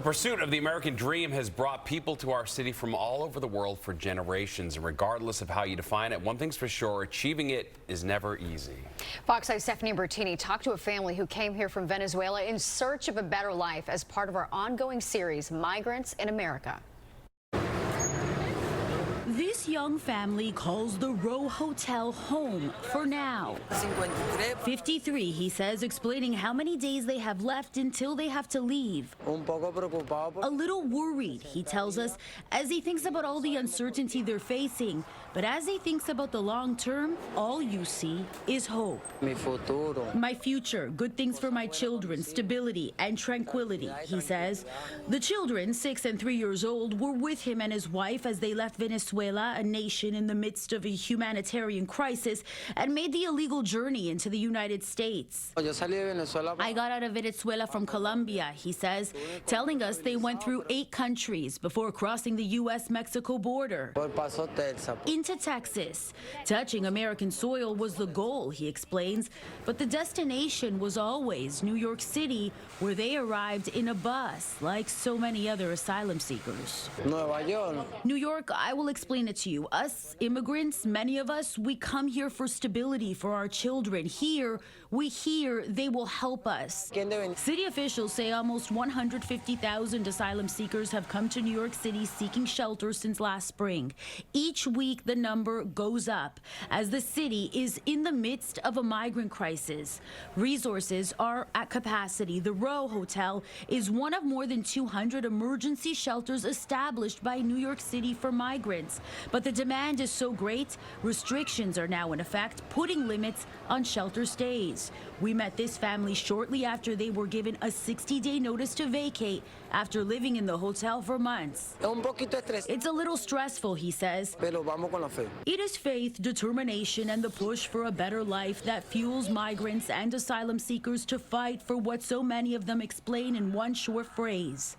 The pursuit of the American dream has brought people to our city from all over the world for generations. And regardless of how you define it, one thing's for sure, achieving it is never easy. Fox 5's Stephanie Bertini talked to a family who came here from Venezuela in search of a better life as part of our ongoing series, Migrants in America. This young family calls the Row Hotel home for now. 53, he says, explaining how many days they have left until they have to leave. A little worried, he tells us, as he thinks about all the uncertainty they're facing. But as he thinks about the long term, all you see is hope. My future, good things for my children, stability and tranquility, he says. The children, 6 and 3 years old, were with him and his wife as they left Venezuela, a nation in the midst of a humanitarian crisis, and made the illegal journey into the United States. I got out of Venezuela from Colombia, he says, telling us they went through 8 countries before crossing the U.S.-Mexico border into Texas. Touching American soil was the goal, he explains, but the destination was always New York City, where they arrived in a bus, like so many other asylum seekers. New York, I will explain it to you. Us immigrants, many of us, we come here for stability for our children. Here, we hear they will help us. City officials say almost 150,000 asylum seekers have come to New York City seeking shelter since last spring. Each week, the number goes up as the city is in the midst of a migrant crisis. Resources are at capacity. The Row Hotel is one of more than 200 emergency shelters established by New York City for migrants. But the demand is so great, restrictions are now in effect, putting limits on shelter stays. We met this family shortly after they were given a 60-day notice to vacate after living in the hotel for months. It's a little stressful, he says. It is faith, determination, and the push for a better life that fuels migrants and asylum seekers to fight for what so many of them explain in one short phrase.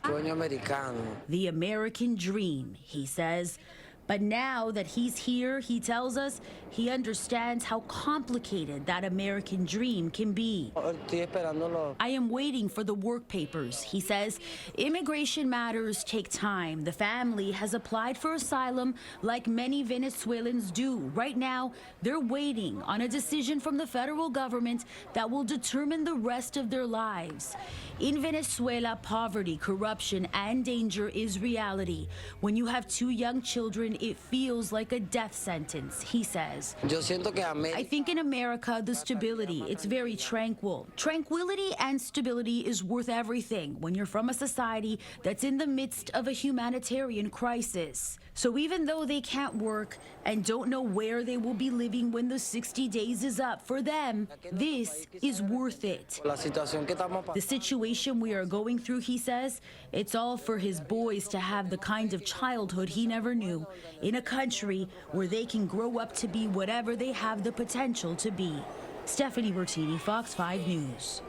The American dream, he says. But now that he's here, he tells us he understands how complicated that American dream can be. I am waiting for the work papers, he says. Immigration matters take time. The family has applied for asylum like many Venezuelans do. Right now, they're waiting on a decision from the federal government that will determine the rest of their lives. In Venezuela, poverty, corruption, and danger is reality. When you have 2 young children, it feels like a death sentence, he says. I think in America, the stability, it's very tranquil. Tranquility and stability is worth everything when you're from a society that's in the midst of a humanitarian crisis. So even though they can't work and don't know where they will be living when the 60 days is up, for them, this is worth it. The situation we are going through, he says, it's all for his boys to have the kind of childhood he never knew, in a country where they can grow up to be whatever they have the potential to be. Stephanie Bertini, Fox 5 News.